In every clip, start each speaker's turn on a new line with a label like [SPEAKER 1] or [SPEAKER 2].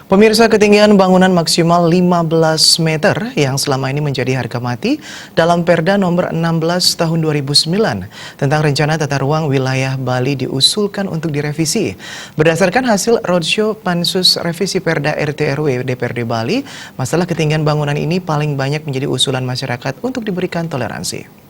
[SPEAKER 1] Pemirsa, ketinggian bangunan maksimal 15 meter yang selama ini menjadi harga mati dalam Perda nomor 16 tahun 2009 tentang rencana tata ruang wilayah Bali diusulkan untuk direvisi. Berdasarkan hasil roadshow Pansus Revisi Perda RT/RW DPRD Bali, masalah ketinggian bangunan ini paling banyak menjadi usulan masyarakat untuk diberikan toleransi.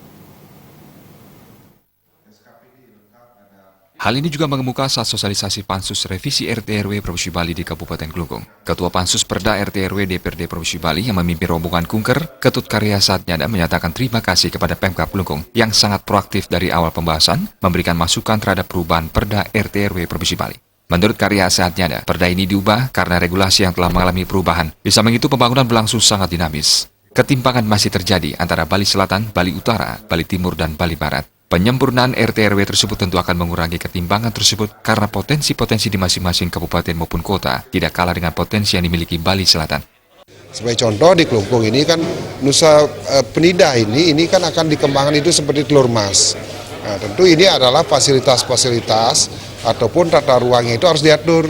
[SPEAKER 2] Hal ini juga mengemuka saat sosialisasi Pansus Revisi RT/RW Provinsi Bali di Kabupaten Klungkung. Ketua Pansus Perda RT/RW DPRD Provinsi Bali yang memimpin rombongan Kunker, Ketut Karya Satnyada menyatakan terima kasih kepada Pemkab Klungkung yang sangat proaktif dari awal pembahasan, memberikan masukan terhadap perubahan Perda RT/RW Provinsi Bali. Menurut Karya Satnyada, Perda ini diubah karena regulasi yang telah mengalami perubahan. Di samping itu, pembangunan berlangsung sangat dinamis. Ketimpangan masih terjadi antara Bali Selatan, Bali Utara, Bali Timur, dan Bali Barat. Penyempurnaan RT/RW tersebut tentu akan mengurangi ketimpangan tersebut karena potensi-potensi di masing-masing kabupaten maupun kota tidak kalah dengan potensi yang dimiliki Bali Selatan.
[SPEAKER 3] Sebagai contoh di Klungkung ini kan Nusa Penida ini kan akan dikembangkan itu seperti telur emas. Nah, tentu ini adalah fasilitas-fasilitas ataupun tata ruangnya itu harus diatur.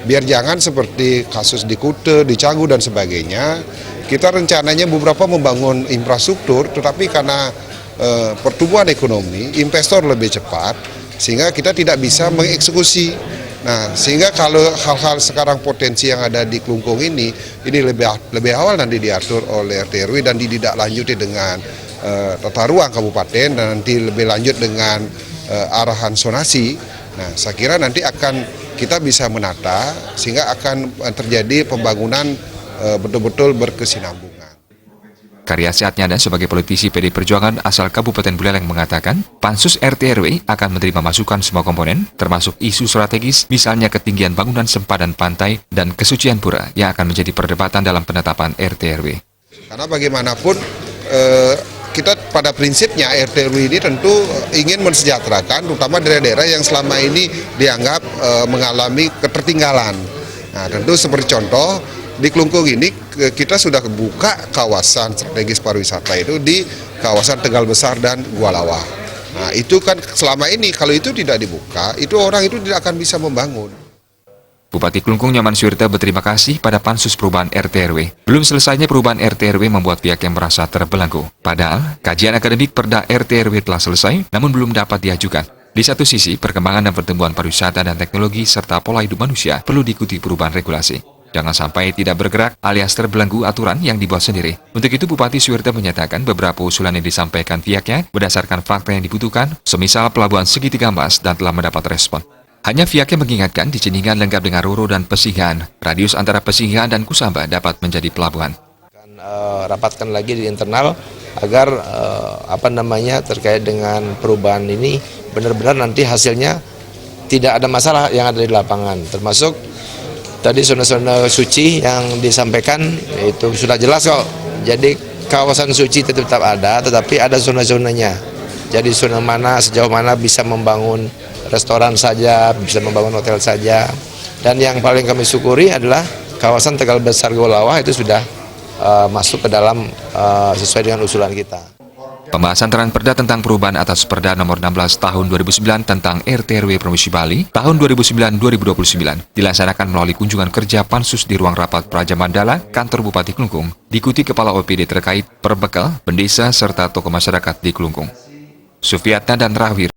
[SPEAKER 3] Biar jangan seperti kasus di Kute, di Canggu dan sebagainya. Kita rencananya beberapa membangun infrastruktur tetapi karena pertumbuhan ekonomi, investor lebih cepat, sehingga kita tidak bisa mengeksekusi. Nah, sehingga kalau hal-hal sekarang potensi yang ada di Klungkung ini lebih awal nanti diatur oleh RT/RW dan ditindaklanjuti dengan tata ruang kabupaten dan nanti lebih lanjut dengan arahan sonasi. Nah, saya kira nanti akan kita bisa menata sehingga akan terjadi pembangunan betul-betul berkesinambungan.
[SPEAKER 2] Karya Satnyada sebagai politisi PD Perjuangan asal Kabupaten Buleleng mengatakan, Pansus RT/RW akan menerima masukan semua komponen, termasuk isu strategis, misalnya ketinggian bangunan sempadan pantai dan kesucian pura yang akan menjadi perdebatan dalam penetapan RT/RW.
[SPEAKER 3] Karena bagaimanapun kita pada prinsipnya RT/RW ini tentu ingin mensejahterakan, terutama daerah-daerah yang selama ini dianggap mengalami ketertinggalan. Nah, tentu seperti contoh, di Klungkung ini kita sudah buka kawasan strategis pariwisata itu di kawasan Tegal Besar dan Gua Lawah. Nah, itu kan selama ini kalau itu tidak dibuka, itu orang itu tidak akan bisa membangun.
[SPEAKER 2] Bupati Klungkung Nyoman Suwirta berterima kasih pada Pansus Perubahan RT/RW. Belum selesainya perubahan RT/RW membuat pihak yang merasa terbelenggu. Padahal, kajian akademik Perda RT/RW telah selesai, namun belum dapat diajukan. Di satu sisi, perkembangan dan pertumbuhan pariwisata dan teknologi serta pola hidup manusia perlu diikuti perubahan regulasi. Jangan sampai tidak bergerak alias terbelenggu aturan yang dibuat sendiri. Untuk itu, Bupati Suwirta menyatakan beberapa usulan yang disampaikan pihaknya berdasarkan fakta yang dibutuhkan, semisal pelabuhan segitiga emas dan telah mendapat respon. Hanya pihaknya mengingatkan di Ceningan lengkap dengan Roro dan Pesinggahan. Radius antara Pesinggahan dan Kusamba dapat menjadi pelabuhan.
[SPEAKER 4] Rapatkan lagi di internal agar terkait dengan perubahan ini benar-benar nanti hasilnya tidak ada masalah yang ada di lapangan, termasuk tadi zona-zona suci yang disampaikan itu sudah jelas kok. Jadi kawasan suci tetap ada, tetapi ada zona-zonanya. Jadi zona mana, sejauh mana bisa membangun restoran saja, bisa membangun hotel saja. Dan yang paling kami syukuri adalah kawasan Tegal Besar Gua Lawah itu sudah masuk ke dalam sesuai dengan usulan kita.
[SPEAKER 2] Pembahasan terang Perda tentang perubahan atas Perda nomor 16 tahun 2009 tentang RT/RW Provinsi Bali tahun 2009-2029 dilaksanakan melalui kunjungan kerja Pansus di ruang rapat Praja Mandala, kantor Bupati Klungkung, diikuti Kepala OPD terkait, Perbekal, Pendesa, serta tokoh masyarakat di Klungkung. Sufiatna dan Rahwir